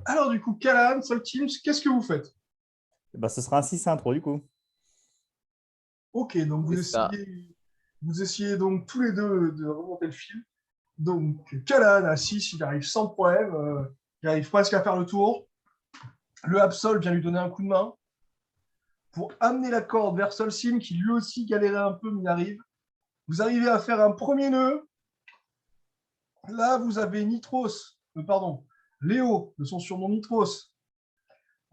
Alors, du coup, Callahan, Sol Teams, qu'est-ce que vous faites? Bah, ce sera un 6-1-3 du coup. Ok, donc C'est ça. vous essayez donc tous les deux de remonter le fil. Donc, Callahan à 6, il arrive sans problème. Il arrive presque à faire le tour. Le Absol vient lui donner un coup de main pour amener la corde vers Solsim, qui lui aussi galérait un peu, mais y arrive. Vous arrivez à faire un premier nœud. Là, vous avez Léo, de son surnom Nitros,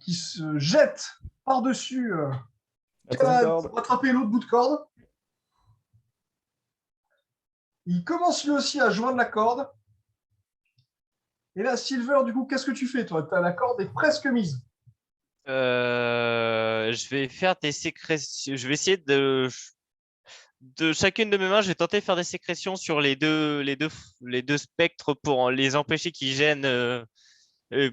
qui se jette par-dessus La troisième Callahan corde. pour rattraper l'autre bout de corde. Il commence lui aussi à joindre la corde. Et là, Silver, du coup, qu'est-ce que tu fais, toi? La corde est presque mise. Je vais faire des sécrétions. Je vais essayer de chacune de mes mains, je vais tenter de faire des sécrétions sur les deux spectres pour les empêcher qu'ils gênent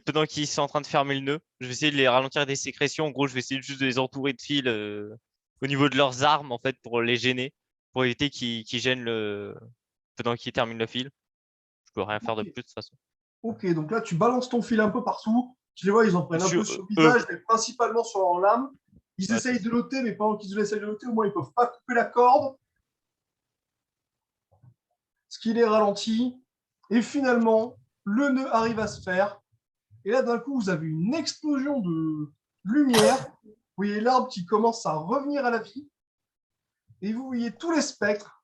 pendant qu'ils sont en train de fermer le nœud. Je vais essayer de les ralentir avec des sécrétions. En gros, je vais essayer juste de les entourer de fils au niveau de leurs armes, en fait, pour les gêner, pour éviter qu'ils gênent pendant qu'ils terminent le fil. Je peux rien faire de Ok, plus de toute façon. ok, donc là, tu balances ton fil un peu partout. Tu les vois, ils en prennent un peu Sur, sur le visage, mais principalement sur leur lame. Ils ouais, essayent de noter, mais pendant qu'ils essayent de noter, au moins, ils ne peuvent pas couper la corde, ce qui les ralentit. Et finalement, le nœud arrive à se faire. Et là, d'un coup, vous avez une explosion de lumière. Vous voyez l'arbre qui commence à revenir à la vie. Et vous voyez tous les spectres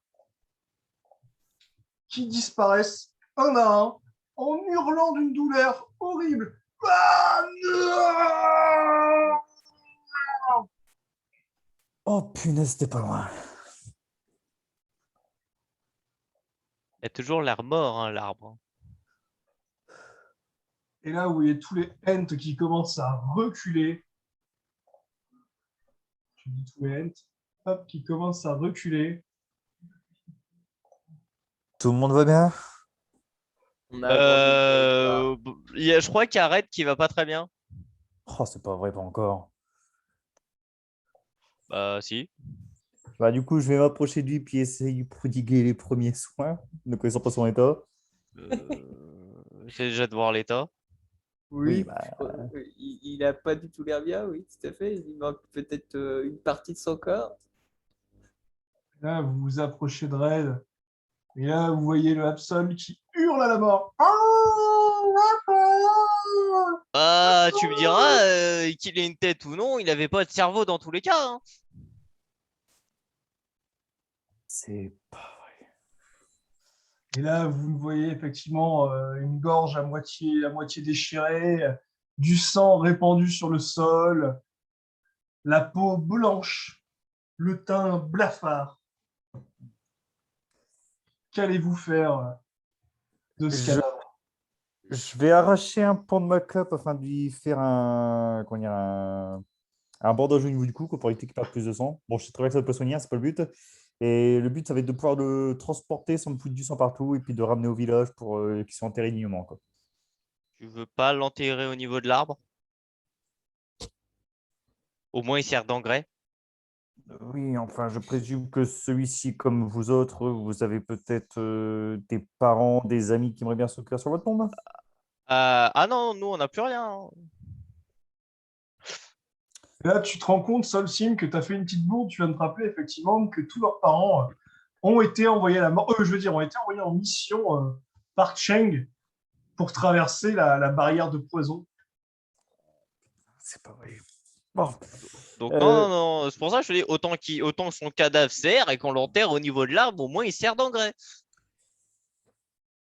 qui disparaissent un à un en hurlant d'une douleur horrible. Ah, non. Oh punaise, c'était pas loin. il a toujours l'air mort, hein, l'arbre. Et là, vous voyez tous les Ents qui commencent à reculer. Je dis tous les Ents. Hop, qui commencent à reculer. Tout le monde va bien? Euh, On a abordé le territoire. je crois qu'il y a Red qui va pas très bien. Oh, c'est pas vrai, pas encore. Bah, si. Bah, du coup, je vais m'approcher de lui puis essayer de lui prodiguer les premiers soins, ne connaissant pas son état. J'essaie déjà de voir l'état. Oui, Oui, bah, il a pas du tout l'air bien, oui, tout à fait. Il lui manque peut-être une partie de son corps. Là, vous vous approchez de Red. Et là, vous voyez le Absol qui hurle à la mort. Ah, tu me diras qu'il ait une tête ou non, il avait pas de cerveau dans tous les cas, hein. c'est pas vrai. Et là, vous voyez effectivement une gorge à moitié déchirée, du sang répandu sur le sol, la peau blanche, le teint blafard. Qu'allez-vous faire de ce Je, cadavre? je vais arracher un pan de ma clope afin de lui faire comment dire, un bandage au niveau du cou quoi, pour éviter qu'il perde plus de sang. Bon, je sais très bien que ça peut soigner, c'est pas le but. Et le but, ça va être de pouvoir le transporter sans me foutre du sang partout et puis de le ramener au village pour qu'il soit enterré dignement, quoi. Tu veux pas l'enterrer au niveau de l'arbre? Au moins, il sert d'engrais. Oui, enfin, je présume que celui-ci, comme vous autres, vous avez peut-être des parents, des amis qui aimeraient bien s'occuper sur votre tombe. Ah non, nous, on n'a plus rien, hein. Là, tu te rends compte, Solsim, que tu as fait une petite bourde. Tu viens de te rappeler effectivement que tous leurs parents ont été envoyés à la mort. Je veux dire, ont été envoyés en mission par Cheng pour traverser la barrière de poison. C'est pas vrai. Bon, Donc non, euh, non, non, c'est pour ça que je te dis, autant que son cadavre sert et qu'on l'enterre au niveau de l'arbre, au moins il sert d'engrais.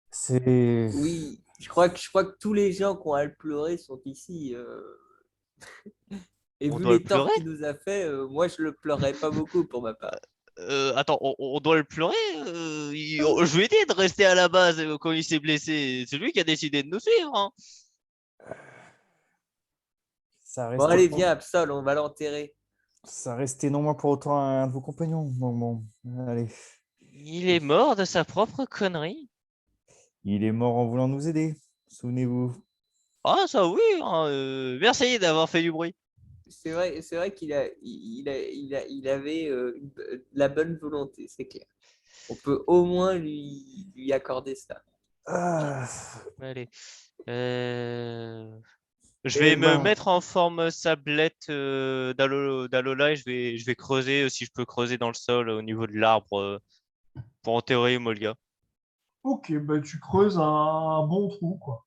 c'est... Oui, je crois que tous les gens qui ont à le pleurer sont ici. Et On vu doit le les torts pleurer? qu'il nous a fait, moi je le pleurerais pas beaucoup pour ma part. Attends, on doit le pleurer? Je lui ai dit de rester à la base quand il s'est blessé. C'est lui qui a décidé de nous suivre, hein. ça Bon, restait allez, pas... viens, Absol, on va l'enterrer. Ça restait non moins pour autant un de vos compagnons. Donc bon, allez. Il est mort de sa propre connerie. Il est mort en voulant nous aider. Souvenez-vous. Ah, ça oui, hein, merci d'avoir fait du bruit. C'est vrai il avait la bonne volonté, c'est clair. On peut au moins lui accorder ça. Ah, Allez. Euh, Je vais Eh me ben, mettre en forme sablette d'Alola et je vais creuser si je peux creuser dans le sol au niveau de l'arbre pour enterrer Molga. Ok, bah, tu creuses un bon trou, quoi.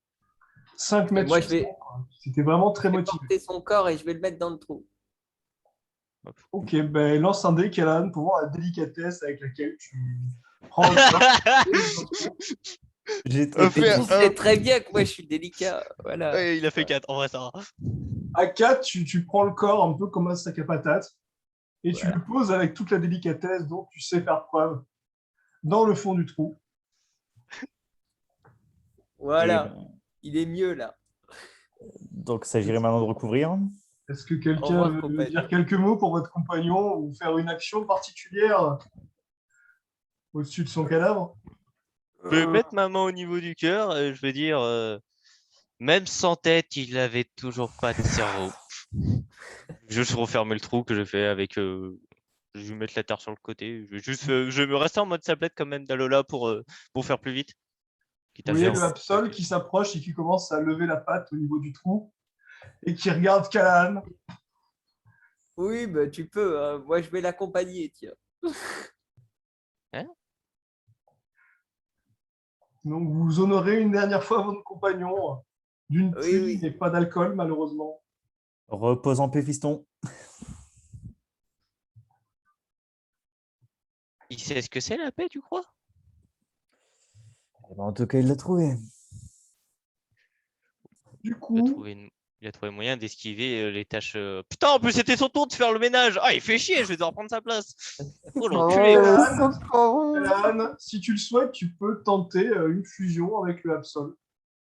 5 et mètres moi, sur 5, quoi. C'était vraiment très je vais motivé. porter son corps et je vais le mettre dans le trou. Hop. Ok, ben lance un dé, Callahan, pour voir la délicatesse avec laquelle tu prends le corps. J'ai Euh, été Mais fais- tu content. euh, sais très bien que moi, je suis délicat. Voilà. Ouais, il a fait 4, en vrai, ça va. À 4, tu prends le corps un peu comme un sac à patates et tu Voilà. le poses avec toute la délicatesse dont tu sais faire preuve dans le fond du trou. Et Voilà. Il est mieux là. donc, il s'agirait maintenant de recouvrir. Est-ce que Au quelqu'un revoir, veut dire compagnon. quelques mots pour votre compagnon ou faire une action particulière au-dessus de son cadavre? Je vais mettre ma main au niveau du cœur et je vais dire, même sans tête, il avait toujours pas de cerveau. Juste refermer le trou que je fais avec. Je vais mettre la terre sur le côté. Je vais me rester en mode sablette quand même d'Alola pour faire plus vite. Quitte Vous à voyez faire. le Absol qui s'approche et qui commence à lever la patte au niveau du trou et qui regarde Callahan. Oui, bah, tu peux, hein. Moi, je vais l'accompagner, tiens. Hein. Donc vous honorez une dernière fois votre compagnon d'une Oui, pluie oui. et pas d'alcool malheureusement. Repose en paix, fiston. Il sait ce que c'est la paix, tu crois? Eh ben, en tout cas, il l'a trouvé. Du Il a coup, il a trouvé moyen d'esquiver les tâches. Putain, en plus, c'était son tour de faire le ménage. Ah, il fait chier, je vais devoir prendre sa place. Oh, l'enculé. Callahan, si tu le souhaites, tu peux tenter une fusion avec le Absol.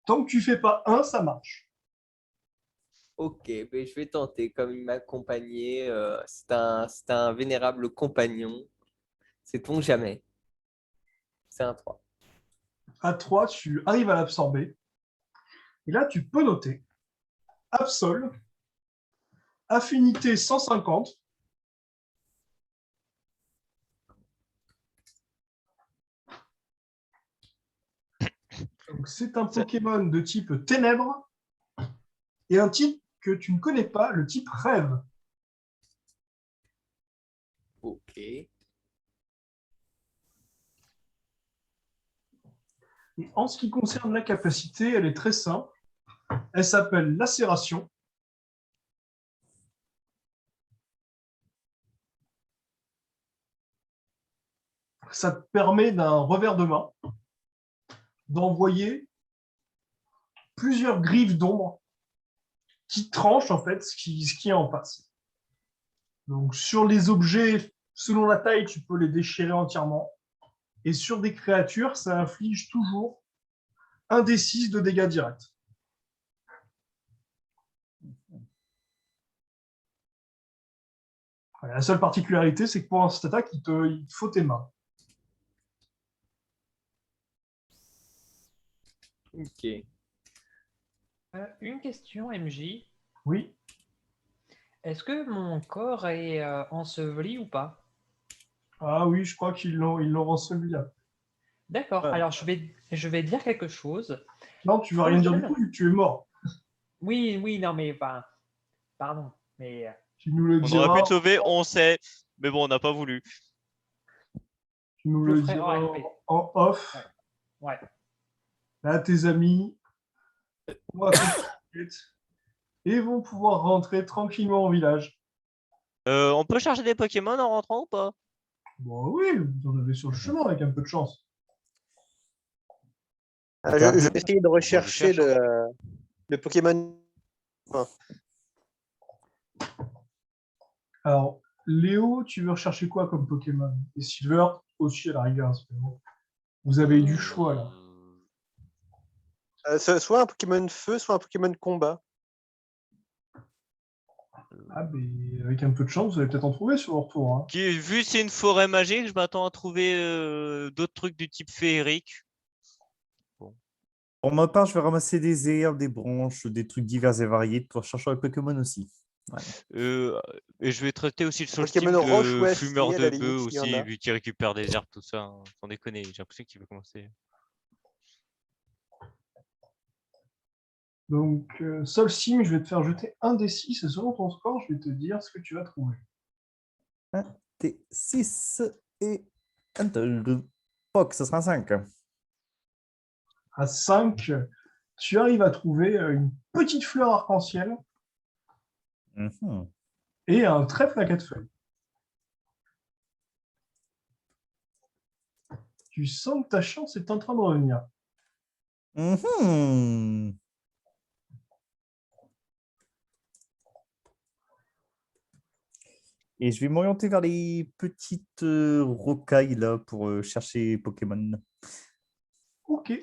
Tant que tu fais pas un, ça marche. Ok, ben, je vais tenter. Comme il m'a accompagné, c'est un vénérable compagnon. Sait-on jamais. C'est un 3. À 3, tu arrives à l'absorber. Et là, tu peux noter Absol, affinité 150. Donc, c'est un Ça- Pokémon de type ténèbres et un type que tu ne connais pas, le type rêve. Ok. Et en ce qui concerne la capacité, elle est très simple. Elle s'appelle lacération. Ça te permet d'un revers de main d'envoyer plusieurs griffes d'ombre qui tranchent en fait ce qui est en face. Donc sur les objets, selon la taille, tu peux les déchirer entièrement. Et sur des créatures, ça inflige toujours 1d6 de dégâts directs. Voilà, la seule particularité, c'est que pour cette attaque, il te faut tes mains. Ok. Une question, MJ. Oui. Est-ce que mon corps est enseveli ou pas? Ah oui, je crois ils l'ont enseveli là. D'accord, Ouais. alors je vais dire quelque chose. Non, tu vas rien dire du Frozen- tout, vu que tu es mort. Oui, oui, non, mais enfin, pardon, mais Tu nous le On aurait pu diras, te sauver, on sait. Mais bon, on n'a pas voulu. tu nous je le ferai diras en RP. en off. Ouais. Là, tes amis vont accomplir et vont pouvoir rentrer tranquillement au village. On peut charger des Pokémon en rentrant ou pas? Bon, oui, vous en avez sur le chemin avec un peu de chance. Je vais essayer de rechercher cherche, hein. le Pokémon. Alors, Léo, tu veux rechercher quoi comme Pokémon? Et Silver aussi à la rigueur. Parce que bon, vous avez eu du choix là. Soit un Pokémon feu, soit un Pokémon combat. Ah, mais avec un peu de chance, vous allez peut-être en trouver sur le retour. Hein. Vu c'est une forêt magique, je m'attends à trouver d'autres trucs du type féerique. Pour ma part, je vais ramasser des herbes, des branches, des trucs divers et variés pour chercher un Pokémon aussi. Ouais. Et je vais traiter aussi le Pokémon Solstice roche de ou fumeur acier, à de la limite, bœuf s'il y en aussi, a. vu qu'il récupère des herbes, tout ça. Hein. Sans déconner, j'ai l'impression qu'il veut commencer. Donc, seul sim, je vais te faire jeter un des 6 et selon ton score, je vais te dire ce que tu vas trouver. T6 et Untold. Poc, ça sera un 5. À 5, tu arrives à trouver une petite fleur arc-en-ciel Mhm. et un trèfle à 4 feuilles. Tu sens que ta chance est en train de revenir. Mhm. Et je vais m'orienter vers les petites rocailles là pour chercher Pokémon. Ok.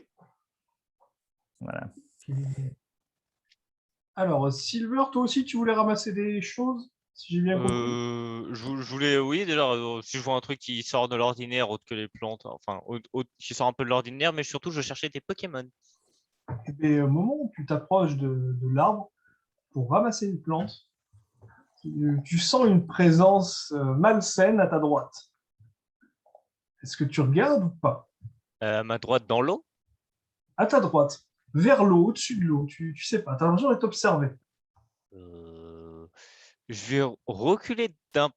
Voilà. Alors, Silver, toi aussi, tu voulais ramasser des choses, si j'ai bien compris. Je voulais, oui, déjà, si je vois un truc qui sort de l'ordinaire, autre que les plantes, enfin, qui sort un peu de l'ordinaire, mais surtout, je cherchais des Pokémon. Et au moment où tu t'approches de l'arbre pour ramasser une plante, tu sens une présence malsaine à ta droite. Est-ce que tu regardes ou pas? À ma droite, dans l'eau. À ta droite, vers l'eau, au-dessus de l'eau, tu sais pas, tu as l'impression d'être observé. Je vais reculer d'un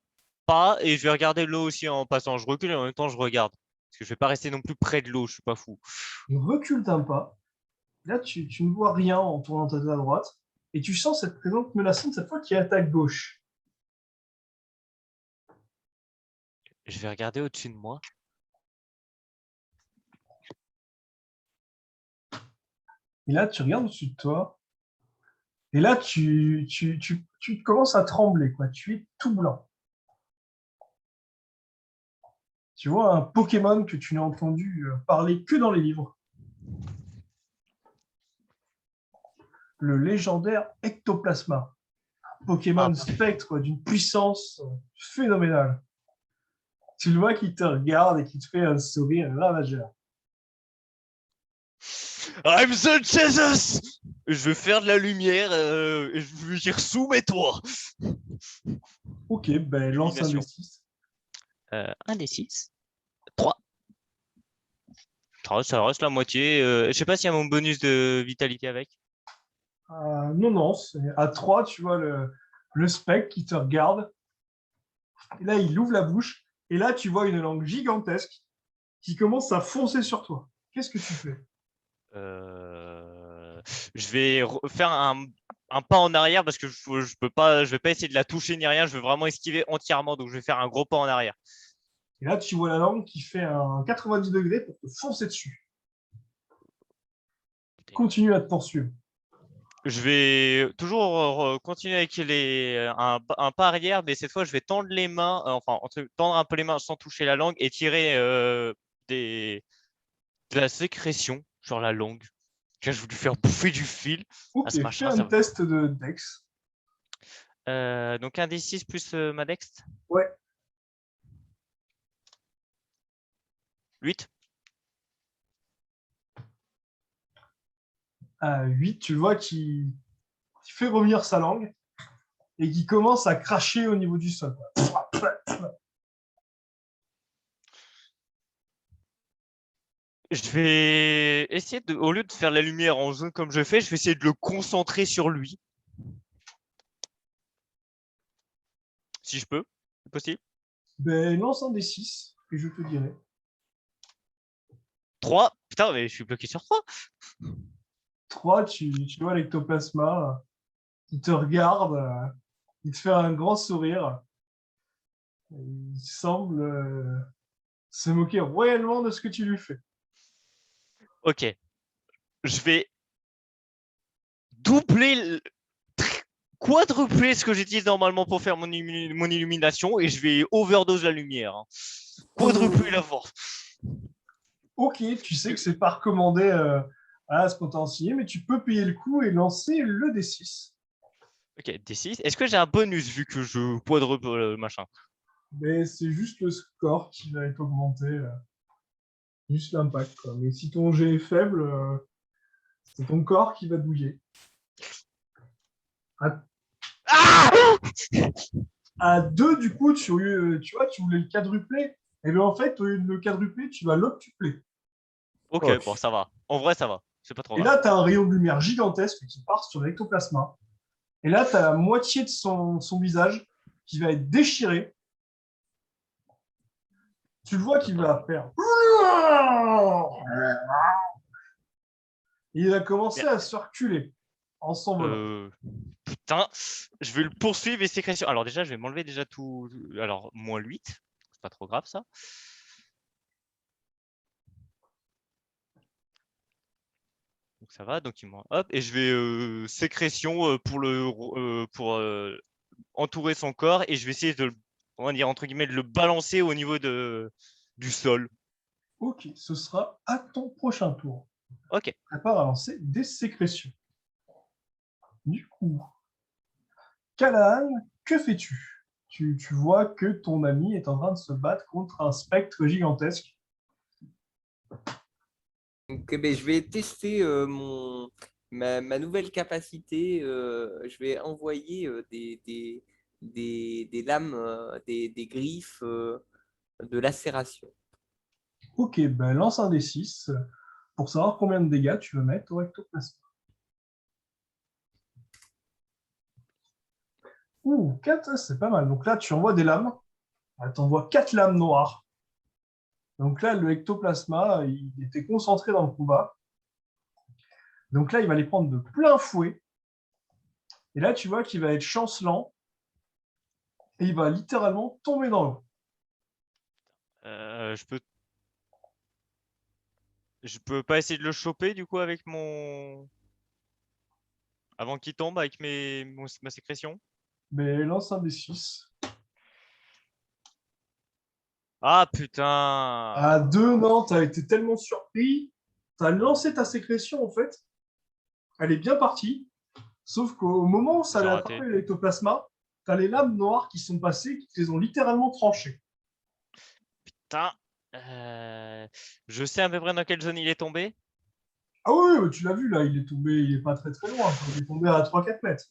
pas et je vais regarder l'eau aussi en passant. Je recule et en même temps, je regarde. Parce que je vais pas rester non plus près de l'eau, je suis pas fou. Recule d'un pas. Là, tu ne vois rien en tournant à ta droite. Et tu sens cette présence menaçante, cette fois qui est à ta gauche. Je vais regarder au-dessus de moi. Et là, tu regardes au-dessus de toi. Et là, tu commences à trembler, quoi. Tu es tout blanc. Tu vois un Pokémon que tu n'as entendu parler que dans les livres. Le légendaire Ectoplasma. Pokémon Ah. spectre d'une puissance phénoménale. Tu le vois qui te regarde et qui te fait un sourire ravageur. I'm the Jesus! Je veux faire de la lumière et je veux lui dire soumets-toi. Ok, ben lance un des Illumination. 6. Un des 6. 3. Ça reste la moitié. Je sais pas s'il y a mon bonus de vitalité avec. Non, non, à 3, tu vois le spectre qui te regarde. Et là, il ouvre la bouche. Et là, tu vois une langue gigantesque qui commence à foncer sur toi. Qu'est-ce que tu fais? Je vais faire un pas en arrière parce que je peux pas, je vais pas essayer de la toucher ni rien. Je veux vraiment esquiver entièrement. Donc je vais faire un gros pas en arrière. Et là, tu vois la langue qui fait un 90 degrés pour te foncer dessus. Continue à te poursuivre. Je vais toujours continuer avec un pas arrière, mais cette fois, je vais tendre les mains, tendre un peu les mains sans toucher la langue et tirer de la sécrétion sur la langue. Là, je vais lui faire bouffer du fil à Ok, ce fais machin. un test de Dex. Donc un D6 plus ma dex. Ouais. 8. À 8, tu le vois qui fait revenir sa langue et qui commence à cracher au niveau du sol. Je vais essayer au lieu de faire la lumière en jaune comme je fais, je vais essayer de le concentrer sur lui. Si je peux, c'est possible. Ben, lance un des 6 et je te dirai. 3. Putain, mais je suis bloqué sur 3. 3, tu vois l'ectoplasma qui te regarde, il te fait un grand sourire. Il semble se moquer royalement de ce que tu lui fais. Ok. Je vais doubler, quadrupler ce que j'utilise normalement pour faire mon illumination et je vais overdose la lumière. Hein. Quadrupler la force. Ok, tu sais que c'est pas recommandé à ce potentiel, mais tu peux payer le coup et lancer le D6. Ok, D6. Est-ce que j'ai un bonus vu que je quadruple le machin? Mais c'est juste le score qui va être augmenté, juste l'impact. Mais si ton jet est faible, c'est ton corps qui va douiller. Ah À 2, du coup, tu vois, tu voulais le quadrupler. Et bien en fait, au lieu de le quadrupler, tu vas l'octupler. Ok, Oh. bon, ça va. En vrai, ça va. C'est pas trop Et grave. là, tu as un rayon de lumière gigantesque qui part sur l'ectoplasma. Et là, tu as la moitié de son visage qui va être déchiré. Tu le vois qu'il va faire. Il va commencer à se reculer en s'envolant. Putain, je vais le poursuivre et sécrétion. Alors déjà, je vais m'enlever déjà tout. Alors, -8. C'est pas trop grave ça. Donc ça va, donc hop, et je vais sécrétion pour entourer son corps et je vais essayer de on va dire entre guillemets de le balancer au niveau du sol. Ok, ce sera à ton prochain tour. Ok. Prépare à lancer des sécrétions. Du coup, Callahan, que fais-tu? Tu vois que ton ami est en train de se battre contre un spectre gigantesque. Donc, je vais tester ma nouvelle capacité. Je vais envoyer des lames, des griffes de lacération. Ok, ben lance un des 6 pour savoir combien de dégâts tu veux mettre au ectoplasme. Ouh, 4, c'est pas mal. Donc là, tu envoies des lames. Tu envoies 4 lames noires. Donc là, le ectoplasma, il était concentré dans le combat. Donc là, il va les prendre de plein fouet. Et là, tu vois qu'il va être chancelant. Et il va littéralement tomber dans l'eau. Je peux pas essayer de le choper du coup avec mon avant qu'il tombe avec ma sécrétion. Mais lance un des 6. Ah putain. À 2, non, tu as été tellement surpris. Tu as lancé ta sécrétion, en fait. Elle est bien partie. Sauf qu'au moment où ça J'ai allait raté. attraper l'ectoplasma, tu as les lames noires qui sont passées, qui les ont littéralement tranchées. Putain. Je sais à peu près dans quelle zone il est tombé. Ah oui, tu l'as vu, là, il est tombé, il est pas très très loin. Quoi. Il est tombé à 3-4 mètres.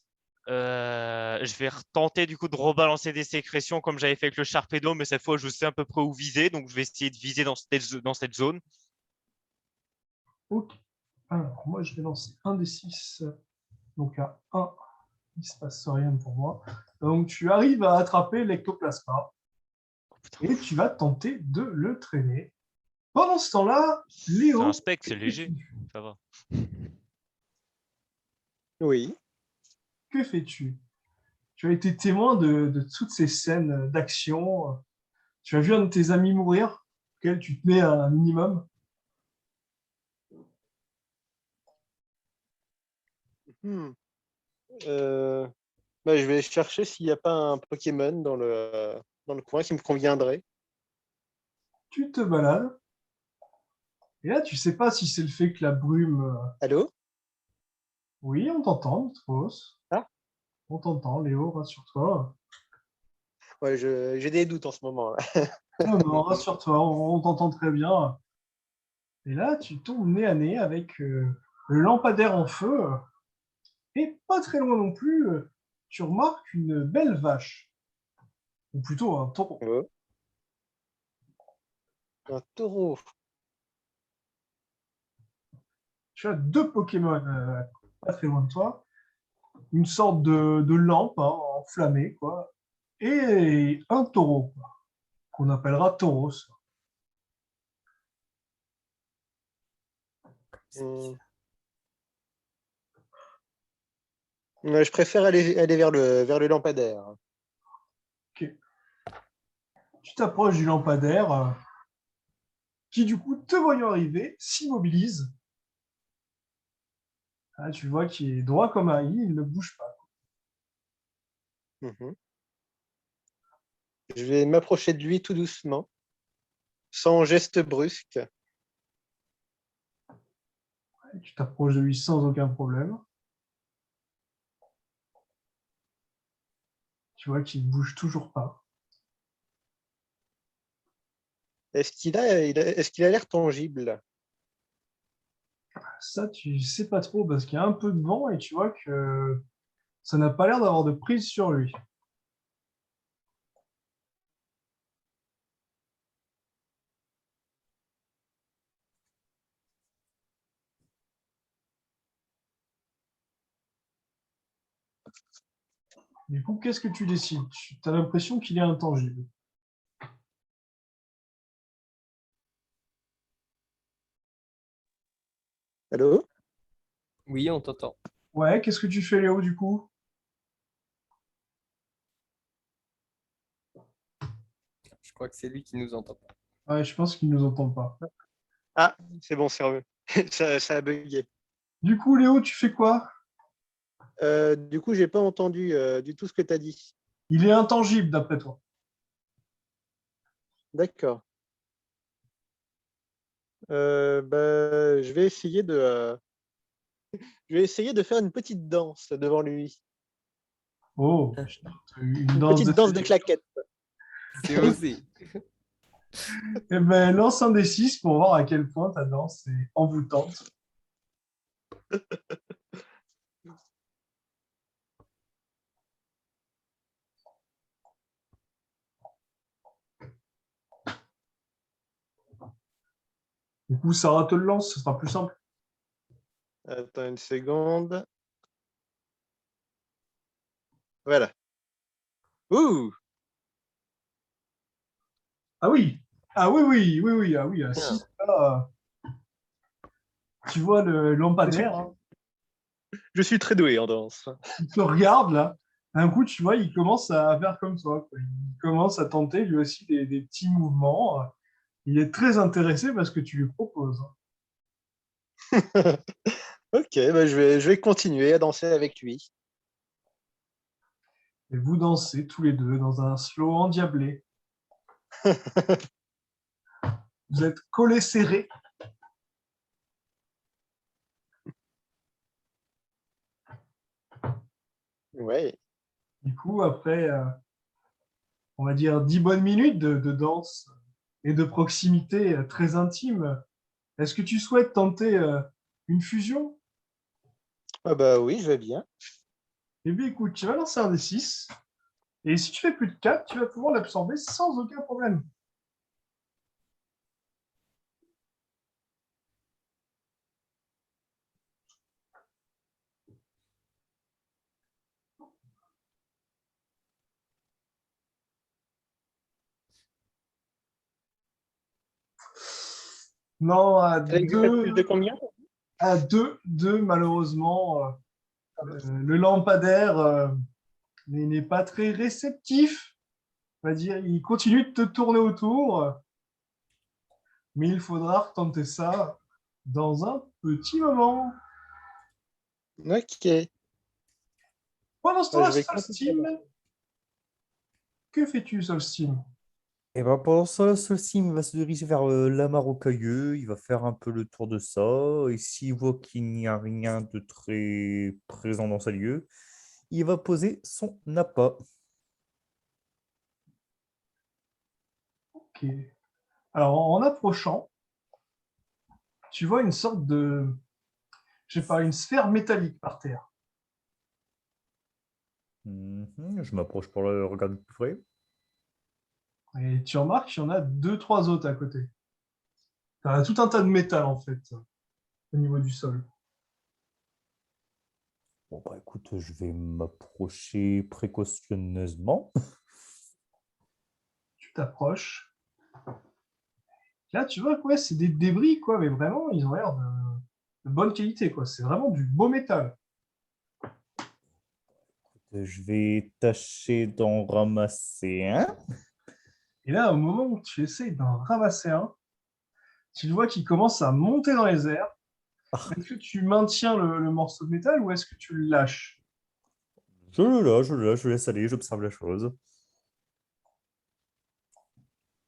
Je vais retenter du coup de rebalancer des sécrétions comme j'avais fait avec le Sharpedo, mais cette fois je sais à peu près où viser, donc je vais essayer de viser dans cette zone. Ok. Alors, moi, je vais lancer un des 6. Donc à 1, il ne se passe rien pour moi. Donc, tu arrives à attraper l'ectoplasma Oh, putain. et tu vas tenter de le traîner. Pendant ce temps-là, C'est un Léo, spec, c'est léger, ça va. Oui. que fais-tu? Tu as été témoin de toutes ces scènes d'action. Tu as vu un de tes amis mourir, auquel tu tenais un minimum. Hmm. Bah, je vais chercher s'il n'y a pas un Pokémon dans le coin qui me conviendrait. Tu te balades. Et là, tu sais pas si c'est le fait que la brume. Allô? Oui, on t'entend, Mitros. Ah, On t'entend, Léo, rassure-toi. ouais, j'ai des doutes en ce moment, là. Non, non, rassure-toi, on t'entend très bien. Et là, tu tombes nez à nez avec le lampadaire en feu. Et pas très loin non plus, tu remarques une belle vache. Ou plutôt un taureau. Oh, un taureau. Tu as deux Pokémon pas très loin de toi. Une sorte de lampe enflammée, quoi. Et un taureau, quoi, qu'on appellera Tauros. Hmm. Ouais, je préfère aller vers le lampadaire. Ok. Tu t'approches du lampadaire, qui du coup, te voyant arriver, s'immobilise. Ah, tu vois qu'il est droit comme un i, il ne bouge pas. Mhm. Je vais m'approcher de lui tout doucement, sans geste brusque. Tu t'approches de lui sans aucun problème. Tu vois qu'il ne bouge toujours pas. Est-ce qu'il a l'air tangible? Ça, tu sais pas trop parce qu'il y a un peu de vent et tu vois que ça n'a pas l'air d'avoir de prise sur lui. Du coup, qu'est-ce que tu décides? Tu as l'impression qu'il est intangible. Allô? Oui, on t'entend. Ouais, qu'est-ce que tu fais, Léo, du coup? Je crois que c'est lui qui nous entend. Ouais, je pense qu'il ne nous entend pas. Ah, c'est bon, c'est revenu. Ça a bugué. Du coup, Léo, tu fais quoi? Du coup, j'ai pas entendu du tout ce que tu as dit. Il est intangible, d'après toi. D'accord. Je vais essayer de faire une petite danse devant lui. Oh, une Une danse de petite danse de séduction. claquettes. C'est osé. Eh ben, lance un des 6 pour voir à quel point ta danse est envoûtante. Du coup, Sarah te le lance, ce sera plus simple. Attends une seconde. Voilà. Ouh! Ah oui, ah oui, oui, oui, oui, ah oui, à Bien. 6, là, tu vois le lampadaire, hein, Je suis très doué en danse. il te regarde là. D'un coup, tu vois, il commence à faire comme toi, quoi. Il commence à tenter lui aussi des petits mouvements. Il est très intéressé parce que tu lui proposes. Ok, je vais continuer à danser avec lui. Et vous dansez tous les deux dans un slow endiablé. Vous êtes collés serrés. Ouais. Du coup, après, on va dire 10 bonnes minutes de danse et de proximité très intime, est-ce que tu souhaites tenter une fusion? Ah bah oui, je vais bien. Eh bien, écoute, tu vas lancer un des 6. Et si tu fais plus de 4, tu vas pouvoir l'absorber sans aucun problème. Non, Avec plus de combien? à deux malheureusement, le lampadaire n'est pas très réceptif. On va dire, il continue de te tourner autour, mais il faudra retenter ça dans un petit moment. Ok. Pendant ce Bah, temps-là, je vais continuer. Solstim, que fais-tu, Solstim? Et ben pendant ça, Solsim va se diriger vers Lamar Rocailleux, il va faire un peu le tour de ça, et s'il voit qu'il n'y a rien de très présent dans sa lieu, il va poser son appât. Ok. Alors, en approchant, tu vois une sorte de, je sais pas, une sphère métallique par terre. Je m'approche pour le regarder de plus près. Et tu remarques qu'il y en a deux, trois autres à côté. Tu as tout un tas de métal, en fait, au niveau du sol. Bon, bah écoute, je vais m'approcher précautionneusement. Tu t'approches. Là, tu vois, quoi, c'est des débris, quoi, mais vraiment, ils ont l'air de bonne qualité, quoi. C'est vraiment du beau métal. Je vais tâcher d'en ramasser un. Et là, au moment où tu essayes d'en ramasser un, tu le vois qui commence à monter dans les airs. Ah, Est-ce que tu maintiens le morceau de métal ou est-ce que tu le lâches? je laisse aller, j'observe la chose.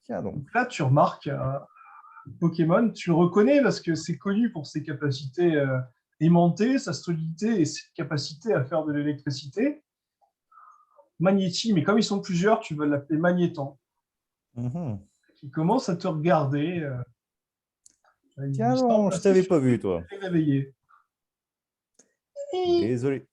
Tiens donc. Donc là, tu remarques Pokémon, tu le reconnais parce que c'est connu pour ses capacités aimantées, sa solidité et ses capacités à faire de l'électricité. Magnéti, mais comme ils sont plusieurs, tu vas l'appeler Magnéton. Mhm. Il commence à te regarder. Tiens Il semble donc, je assez t'avais pas vu, surpris toi. et réveillé. Désolé.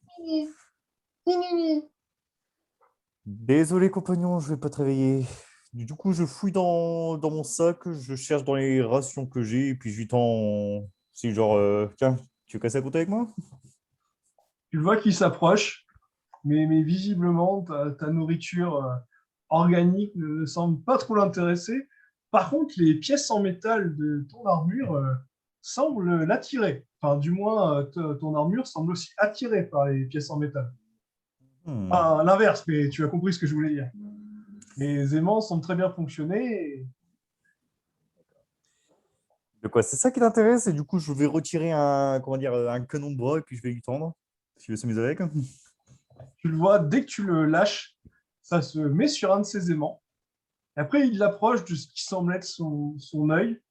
Désolé, compagnon, je vais pas te réveiller. Du coup, je fouille dans mon sac, je cherche dans les rations que j'ai, et puis je lui tends. Si, genre, tiens, tu veux casser la côte avec moi? Tu vois qu'il s'approche. mais visiblement, ta nourriture organique ne semble pas trop l'intéresser. Par contre, les pièces en métal de ton armure semblent l'attirer. Enfin, du moins, ton armure semble aussi attirée par les pièces en métal. Hmm. Enfin, l'inverse, mais tu as compris ce que je voulais dire. Les aimants semblent très bien fonctionner. De quoi? C'est ça qui t'intéresse? Et du coup, je vais retirer comment dire, un canon de bras et puis je vais lui tendre. Si veut s'amuser avec. Tu le vois, dès que tu le lâches, ça se met sur un de ses aimants. Et après, il l'approche de ce qui semble être son œil.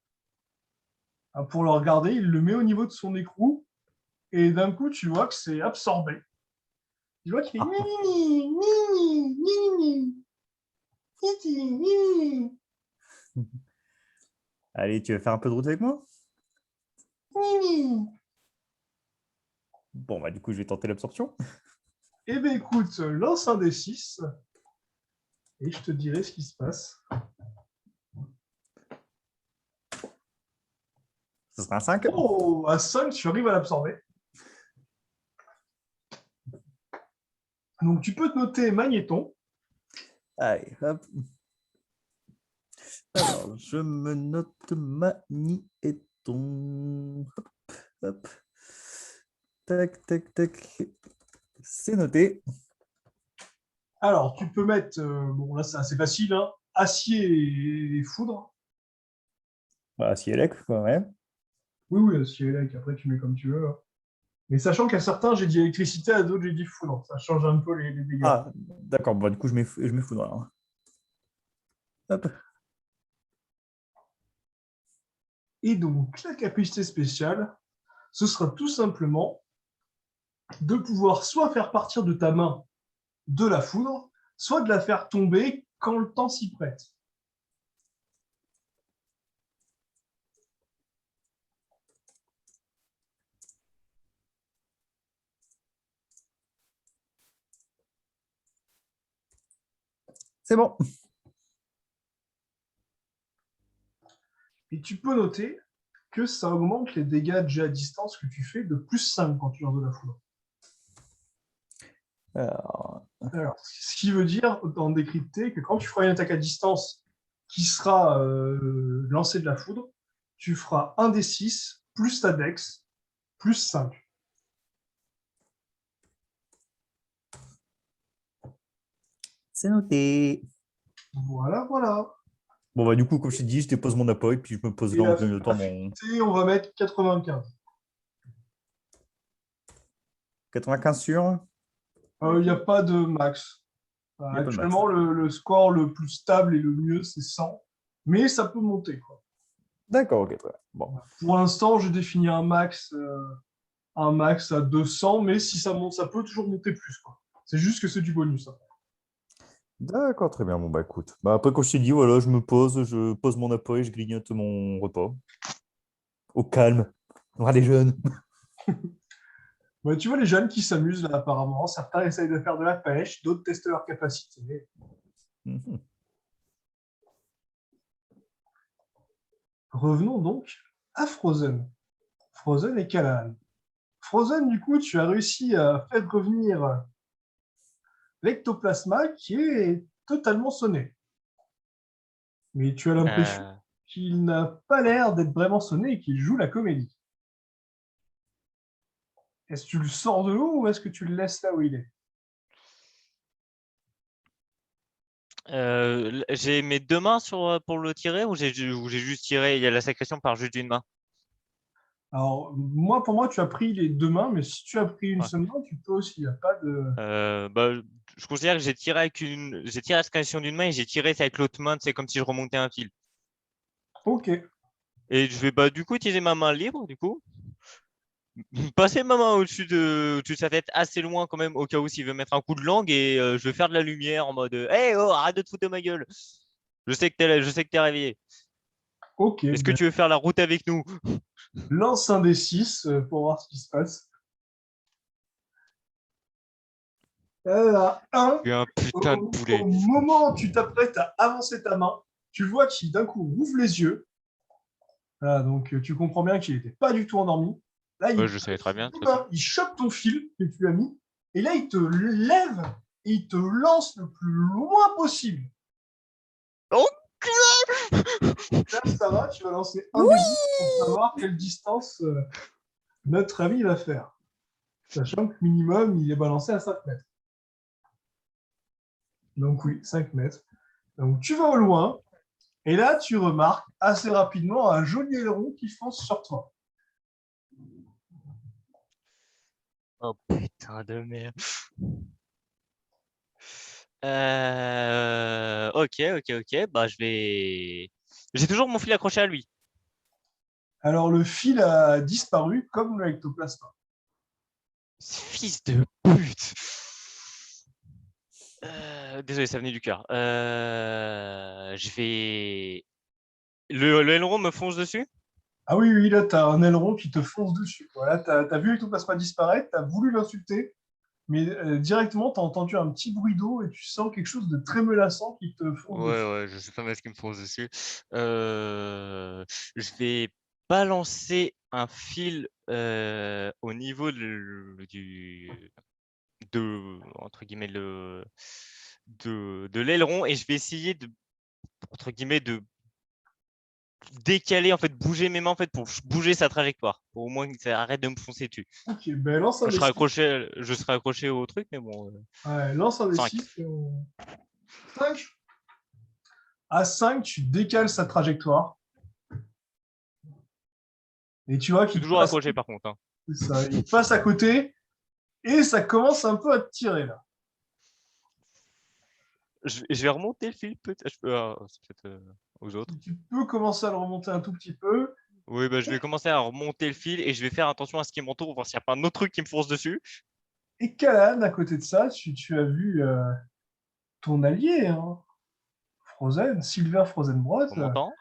Pour le regarder, il le met au niveau de son écrou. Et d'un coup, tu vois que c'est absorbé. Tu vois qu'il fait Nini, Nini, Nini, Titi, Nini, Allez, tu veux faire un peu de route avec moi? Nini. Bon, bah du coup, je vais tenter l'absorption. Eh bien, écoute, lance un des 6 et je te dirai ce qui se passe. Ce sera un 5. Oh, à 5, tu arrives à l'absorber. Donc, tu peux te noter magnéton. Allez, hop. Alors, je me note magnéton. Hop, hop. Tac, tac, tac. C'est noté. Alors, tu peux mettre, bon là c'est assez facile, hein, acier et foudre. Bah, si elle est quand même. Oui, oui, acier et lec, après tu mets comme tu veux, hein. Mais sachant qu'à certains, j'ai dit électricité, à d'autres, j'ai dit foudre. Ça change un peu les dégâts. Ah, d'accord. Bon, du coup, je mets foudre alors. Hop. Et donc, la capacité spéciale, ce sera tout simplement de pouvoir soit faire partir de ta main de la foudre, soit de la faire tomber quand le temps s'y prête. C'est bon. Et tu peux noter que ça augmente les dégâts de jet à distance que tu fais de plus 5 quand tu lances de la foudre. Alors, ce qui veut dire, en décrypté, que quand tu feras une attaque à distance qui sera lancée de la foudre, tu feras un des 6 plus ta dex plus 5. C'est noté. Voilà, voilà. Bon, bah, du coup, comme je t'ai dit, je dépose mon appui, puis je me pose Et là en la clignotant mon affinité, on va mettre 95. 95 sur. Il n'y a pas de max. Il n'y a pas de max. Actuellement, le score le plus stable et le mieux, c'est 100. Mais ça peut monter, quoi. D'accord, ok, très bien. Bon. Pour l'instant, j'ai défini un max à 200, mais si ça monte, ça peut toujours monter plus, quoi. C'est juste que c'est du bonus, hein. D'accord, très bien. Bon, bah écoute. Bah, après, quand je t'ai dit, voilà, je pose mon appui, je grignote mon repas. Au calme. On aura des jeunes. Ouais, tu vois les jeunes qui s'amusent là apparemment. Certains essayent de faire de la pêche, d'autres testent leur capacité. Mhm. Revenons donc à Frozen. Frozen et Callahan. Frozen, du coup, tu as réussi à faire revenir l'ectoplasma qui est totalement sonné. Mais tu as l'impression qu'il n'a pas l'air d'être vraiment sonné et qu'il joue la comédie. Est-ce que tu le sors de l'eau ou est-ce que tu le laisses là où il est? J'ai mes deux mains pour le tirer ou j'ai juste tiré, il y a la sécrétion par juste d'une main. Alors, pour moi, tu as pris les deux mains, mais si tu as pris une Ouais. seule main, tu peux aussi. Il n'y a pas de. Bah, je considère que j'ai tiré la sécrétion d'une main et j'ai tiré avec l'autre main, c'est comme si je remontais un fil. Ok. Et je vais du coup utiliser ma main libre, du coup. Passer ma main au-dessus de sa tête assez loin quand même, au cas où s'il veut mettre un coup de langue et je vais faire de la lumière en mode Hey oh, arrête de te foutre de ma gueule. Je sais que t'es réveillé. Ok. Est-ce que tu veux faire la route avec nous? Lance un des 6 pour voir ce qui se passe. Un. Tu es un putain de Au poulet. moment où tu t'apprêtes à avancer ta main, tu vois qu'il d'un coup ouvre les yeux. Voilà, donc tu comprends bien qu'il n'était pas du tout endormi. Là, Ouais, je savais très bien. il chope ton fil que tu as mis Et là, il te lève et il te lance le plus loin possible. Oh, Là, Sarah, tu vas lancer un des dés pour savoir quelle distance notre ami va faire. Sachant que minimum, il est balancé à 5 mètres. Donc oui, 5 mètres. Donc tu vas au loin, et là, tu remarques assez rapidement un joli aileron qui fonce sur toi. oh putain de merde. Ok. Bah, je vais. J'ai toujours mon fil accroché à lui. Alors le fil a disparu comme l'ectoplasma. Fils de pute. Désolé, ça venait du cœur. Je vais. Le aileron me fonce dessus? Ah oui, oui, là, tu as un aileron qui te fonce dessus. Voilà, tu as vu l'ectoplasma disparaître, tu as voulu l'insulter, mais directement, tu as entendu un petit bruit d'eau et tu sens quelque chose de très menaçant qui te fonce dessus. Ouais, je sais pas ce qui me fonce dessus. Je vais balancer un fil au niveau entre guillemets, de l'aileron et je vais essayer entre guillemets, de décaler, en fait, bouger mes mains en fait, pour bouger sa trajectoire, pour au moins que ça arrête de me foncer dessus. Ok, ben lance un Je des serai 6. accroché au truc, mais bon. Ouais, lance un des 5. 6. 5. À 5, tu décales sa trajectoire. Et tu vois Je suis qu'il toujours passe, accroché par contre. Hein. ça, il passe à côté et ça commence un peu à te tirer là. Je vais remonter le fil peut-être. C'est peut-être aux autres. Tu peux commencer à le remonter un tout petit peu. Oui, bah, je vais commencer à remonter le fil et je vais faire attention à ce qui m'entoure, voir s'il n'y a pas un autre truc qui me fonce dessus. Et Callahan, à côté de ça, tu as vu ton allié, hein, Frozen, Silver Frozen Bros. On m'entend?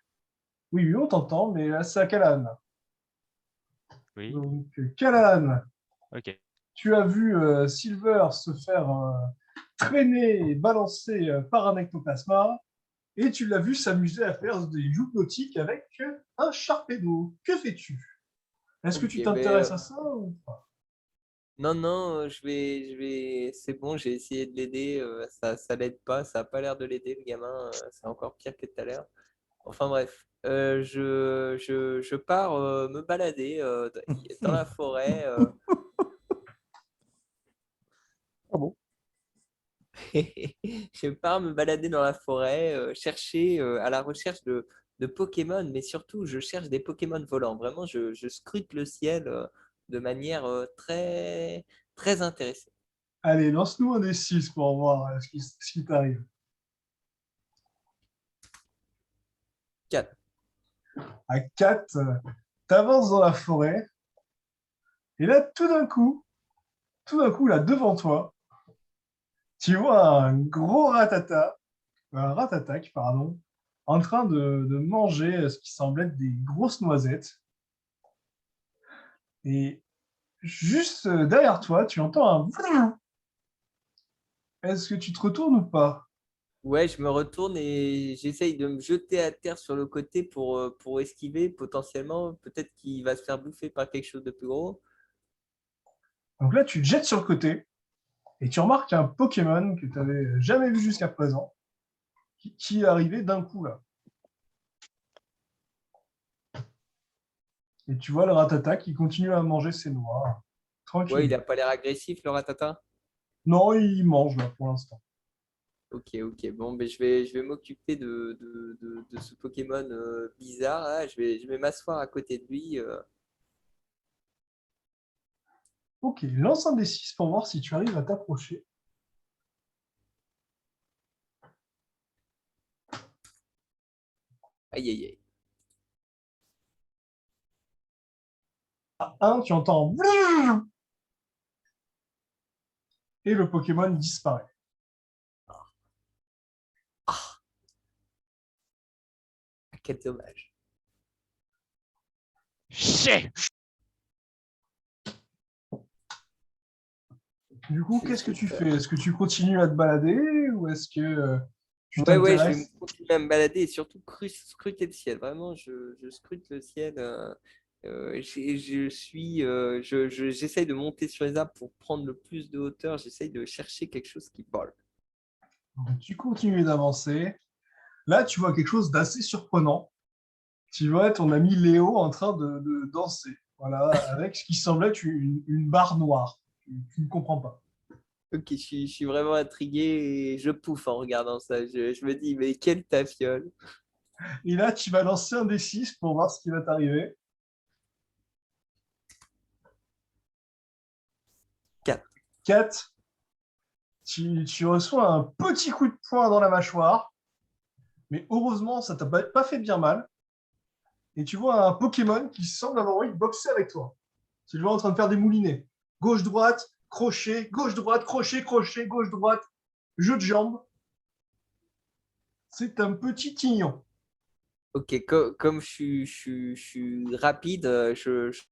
Oui, oui, on t'entend, mais là, c'est à Callahan. Oui. Donc, Callahan, Ok. tu as vu Silver se faire traîner et balancer par un ectoplasma, et tu l'as vu s'amuser à faire des joutes nautiques avec un Sharpedo. Que fais-tu? Est-ce que Ok, tu t'intéresses à ça ou pas? non, c'est bon, j'ai essayé de l'aider, ça l'aide pas, ça a pas l'air de l'aider, le gamin, c'est encore pire que tout à l'heure. Enfin bref, je pars me balader dans la forêt. Ah bon? Je pars me balader dans la forêt, chercher à la recherche de Pokémon, mais surtout, je cherche des Pokémon volants. Vraiment, je scrute le ciel de manière très, très intéressée. Allez, lance-nous un des 6 pour voir ce qui t'arrive. 4. À 4, tu avances dans la forêt, et là, tout d'un coup, là, devant toi, tu vois un ratatac, pardon, en train de manger ce qui semble être des grosses noisettes. Et juste derrière toi, tu entends un... Est-ce que tu te retournes ou pas? Ouais, je me retourne et j'essaye de me jeter à terre sur le côté pour esquiver potentiellement. Peut-être qu'il va se faire bouffer par quelque chose de plus gros. Donc là, tu te jettes sur le côté, et tu remarques un Pokémon que tu n'avais jamais vu jusqu'à présent, qui est arrivé d'un coup là. Et tu vois le ratata qui continue à manger ses noix, Ouais, il tranquille. n'a pas l'air agressif, le ratata. Non, il mange là pour l'instant. Ok. Bon, ben, je vais m'occuper de ce Pokémon bizarre. Là. Je vais m'asseoir à côté de lui. Ok, lance un des 6 pour voir si tu arrives à t'approcher. Aïe, aïe, aïe. À 1, tu entends et le Pokémon disparaît. Quel dommage. Chais! Du coup, qu'est-ce que tu fais? Est-ce que tu continues à te balader ou est-ce que tu Ouais, je vais t'intéresses? continuer à me balader et surtout scruter le ciel. Vraiment, je scrute le ciel. J'essaye de monter sur les arbres pour prendre le plus de hauteur. J'essaye de chercher quelque chose qui vole. Donc, tu continues d'avancer. Là, tu vois quelque chose d'assez surprenant. Tu vois ton ami Léo en train de danser. Voilà, avec ce qui semble être une barre noire. Tu ne comprends pas. Ok, je suis vraiment intrigué et je pouffe en regardant ça. Je me dis, mais quelle tafiole. Et là, tu vas lancer un des 6 pour voir ce qui va t'arriver. 4. 4. Tu reçois un petit coup de poing dans la mâchoire. Mais heureusement, ça t'a pas fait bien mal. Et tu vois un Pokémon qui semble avoir envie de boxer avec toi. Tu le vois en train de faire des moulinets. Gauche-droite, crochet, gauche-droite, crochet, crochet, gauche-droite, jeu de jambes. C'est un petit tignon. Ok, comme je suis rapide, je